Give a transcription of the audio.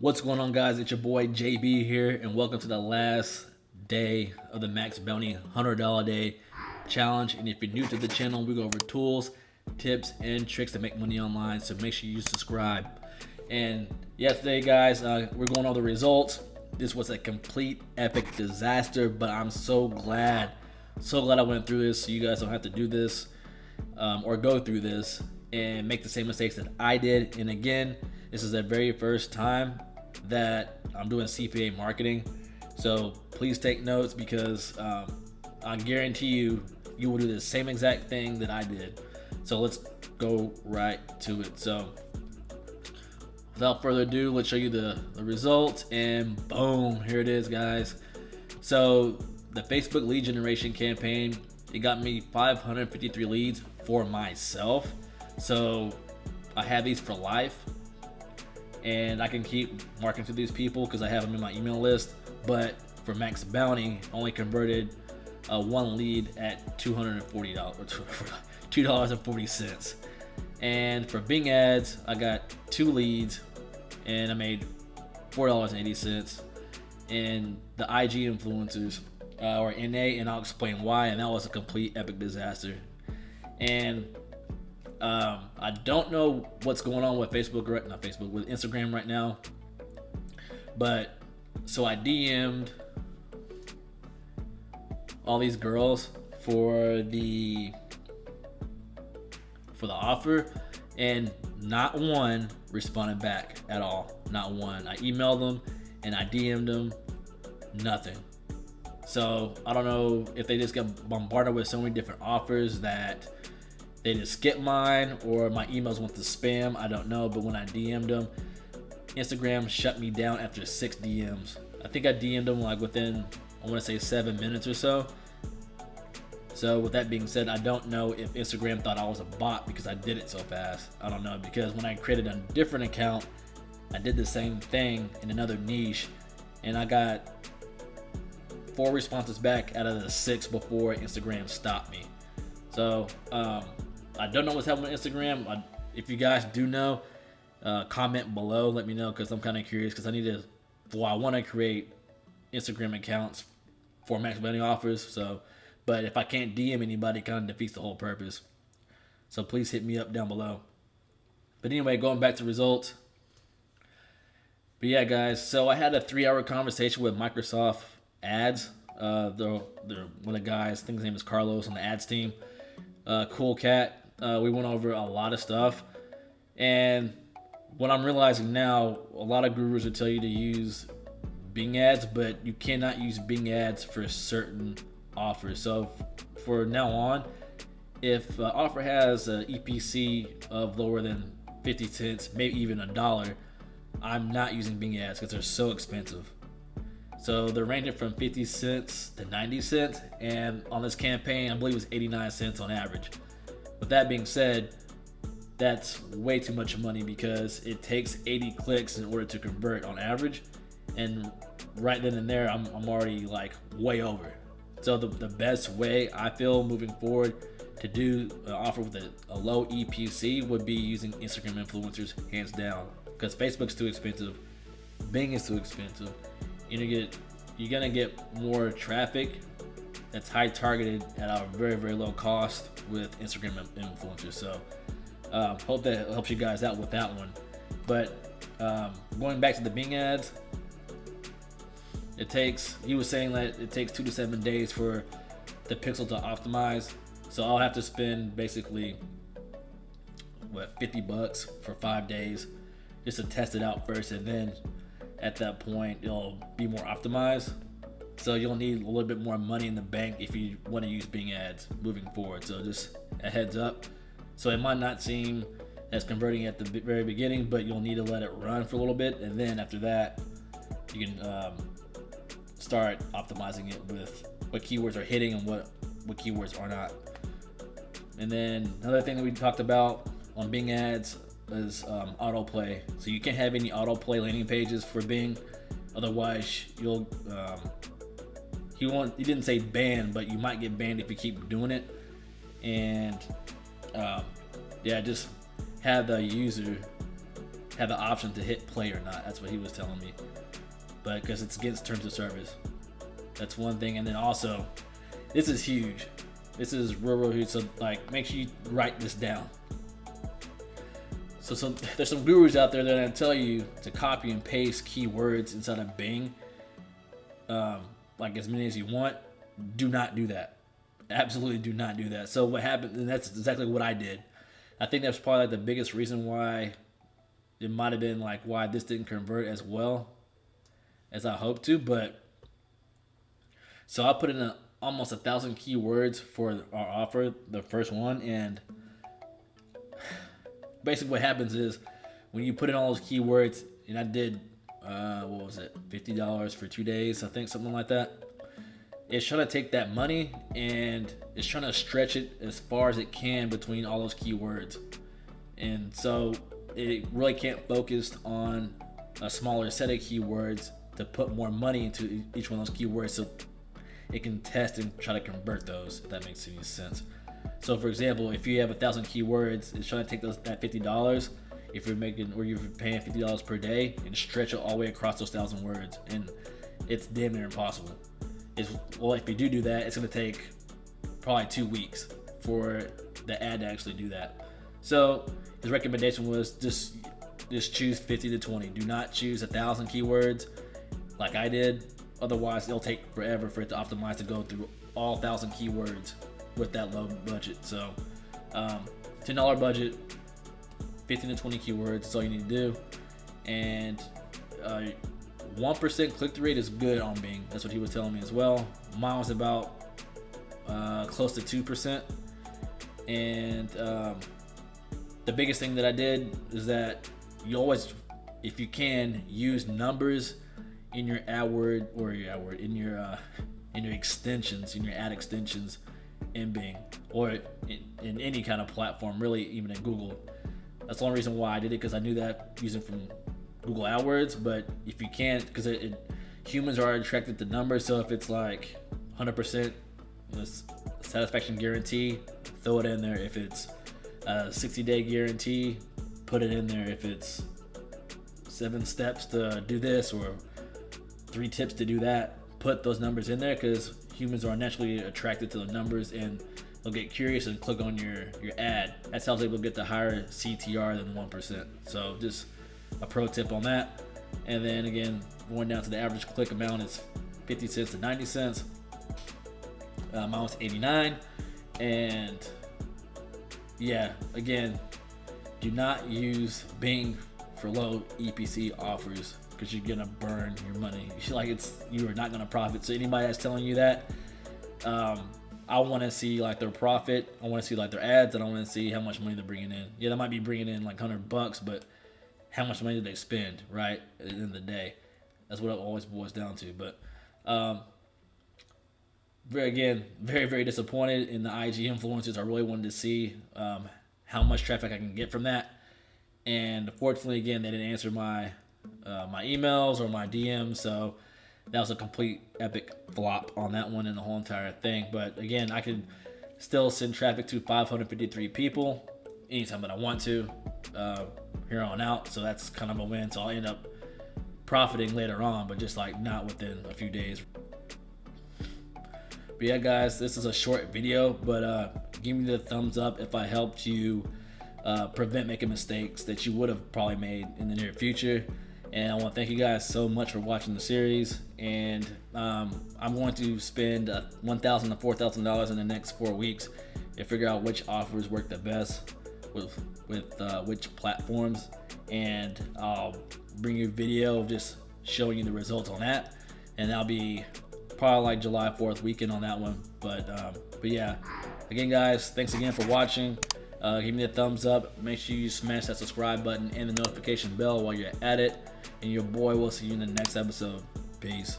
What's going on, guys? It's your boy JB here, and welcome to the last day of the Max Bounty $100 day challenge. And if you're new to the channel, we go over tools, tips, and tricks to make money online. So make sure you subscribe. And yeah, today, guys, we're going over the results. This was a complete epic disaster, but I'm so glad I went through this, so you guys don't have to do this or go through this and make the same mistakes that I did. And again, this is the very first time that I'm doing CPA marketing, so please take notes because I guarantee you will do the same exact thing that I did. So let's go right to it. So without further ado, let's show you the results, and boom, here it is, guys. So the Facebook lead generation campaign, it got me 553 leads for myself. So I have these for life, and I can keep marketing to these people because I have them in my email list. But for Max Bounty, only converted one lead at $240, $2.40. And for Bing ads, I got 2 leads and I made $4.80. And the IG influencers or NA, and I'll explain why. And that was a complete epic disaster. And I don't know what's going on with with Instagram right now. But so I DM'd all these girls for the offer, and not one responded back at all. Not one. I emailed them and I DM'd them, nothing. So I don't know if they just got bombarded with so many different offers that they just skipped mine, or my emails went to spam. I don't know. But when I DM'd them, Instagram shut me down after 6 DMs. I think I DM'd them like within, I want to say 7 minutes or so. So with that being said, I don't know if Instagram thought I was a bot because I did it so fast. I don't know, because when I created a different account, I did the same thing in another niche, and I got 4 responses back out of the 6 before Instagram stopped me. So I don't know what's happening with Instagram. If you guys do know, comment below, let me know, because I'm kind of curious, because I want to create Instagram accounts for Max Bounty offers. So, but if I can't DM anybody, it kind of defeats the whole purpose. So please hit me up down below. But anyway, going back to results. But yeah, guys, so I had a 3-hour conversation with Microsoft Ads. They're one of the guys, I think his name is Carlos, on the ads team. Cool cat. We went over a lot of stuff, and what I'm realizing now, a lot of gurus will tell you to use Bing ads, but you cannot use Bing ads for certain offers. So for now on, if an offer has an EPC of lower than 50 cents, maybe even $1, I'm not using Bing ads because they're so expensive. So they're ranging from 50 cents to 90 cents, and on this campaign, I believe it was 89 cents on average. With that being said, that's way too much money because it takes 80 clicks in order to convert on average, and right then and there, I'm already like way over. So the best way I feel moving forward to do an offer with a low EPC would be using Instagram influencers, hands down, because Facebook's too expensive, Bing is too expensive. You're gonna get more traffic that's high targeted at a very, very low cost with Instagram influencers. So hope that helps you guys out with that one. But going back to the Bing ads, he was saying that it takes 2 to 7 days for the pixel to optimize. So I'll have to spend basically $50 for 5 days just to test it out first, and then at that point it'll be more optimized. So you'll need a little bit more money in the bank if you want to use Bing ads moving forward. So just a heads up. So it might not seem as converting at the very beginning, but you'll need to let it run for a little bit, and then after that you can start optimizing it with what keywords are hitting and what keywords are not. And then another thing that we talked about on Bing ads is autoplay. So you can't have any autoplay landing pages for Bing, otherwise you'll he didn't say ban, but you might get banned if you keep doing it. And yeah, just have the user have the option to hit play or not. That's what he was telling me. But because it's against terms of service. That's one thing. And then also, this is huge. This is real huge. So like, make sure you write this down. So there's some gurus out there that are gonna tell you to copy and paste keywords inside of Bing, like as many as you want. Do not do that. Absolutely do not do that. So what happened, and that's exactly what I did. I think that's probably like the biggest reason why it might have been like why this didn't convert as well as I hoped to. But so I put in almost 1,000 keywords for our offer, the first one, and basically what happens is when you put in all those keywords, and I did what was it, $50 for 2 days, I think, something like that. It's trying to take that money and it's trying to stretch it as far as it can between all those keywords, and so it really can't focus on a smaller set of keywords to put more money into each one of those keywords, so it can test and try to convert those, if that makes any sense. So for example, if you have 1,000 keywords, it's trying to take that $50, if you're making, or you're paying $50 per day, and stretch it all the way across those 1,000 words, and it's damn near impossible. Well, if you do that, it's going to take probably 2 weeks for the ad to actually do that. So his recommendation was just choose 50 to 20. Do not choose 1,000 keywords like I did. Otherwise, it'll take forever for it to optimize to go through all 1,000 keywords with that low budget. So $10 budget, 15 to 20 keywords, that's all you need to do. And 1% click-through rate is good on Bing. That's what he was telling me as well. Mine was about close to 2%. And the biggest thing that I did is that you always, if you can, use numbers in your AdWord or in your extensions, in your ad extensions in Bing, or in any kind of platform, really, even in Google. That's the only reason why I did it, because I knew that using from Google AdWords. But if you can't, because humans are attracted to numbers, so if it's like 100% satisfaction guarantee, throw it in there. If it's a 60-day guarantee, put it in there. If it's 7 steps to do this or 3 tips to do that, put those numbers in there, because humans are naturally attracted to the numbers and they'll get curious and click on your ad. That's how they will get the higher CTR than 1%. So just a pro tip on that. And then again, going down to the average click amount is 50 cents to 90 cents. Mine was 89. And yeah, again, do not use Bing for low EPC offers, because you're gonna burn your money. You are not gonna profit. So anybody that's telling you that, I want to see like their profit. I want to see like their ads, and I want to see how much money they're bringing in. Yeah, they might be bringing in like $100, but how much money do they spend, right? At the end of the day, that's what it always boils down to. But very, very disappointed in the IG influencers. I really wanted to see how much traffic I can get from that, and fortunately, again, they didn't answer my emails or my DMs, so that was a complete epic flop on that one and the whole entire thing. But again, I could still send traffic to 553 people anytime that I want to here on out, so that's kind of a win. So I'll end up profiting later on, but just like not within a few days. But yeah, guys, this is a short video, but give me the thumbs up if I helped you prevent making mistakes that you would have probably made in the near future. And I want to thank you guys so much for watching the series. And I'm going to spend $1,000 to $4,000 in the next 4 weeks to figure out which offers work the best with which platforms. And I'll bring you a video of just showing you the results on that. And that'll be probably like July 4th weekend on that one. But yeah, again, guys, thanks again for watching. Give me a thumbs up. Make sure you smash that subscribe button and the notification bell while you're at it. And your boy will see you in the next episode. Peace.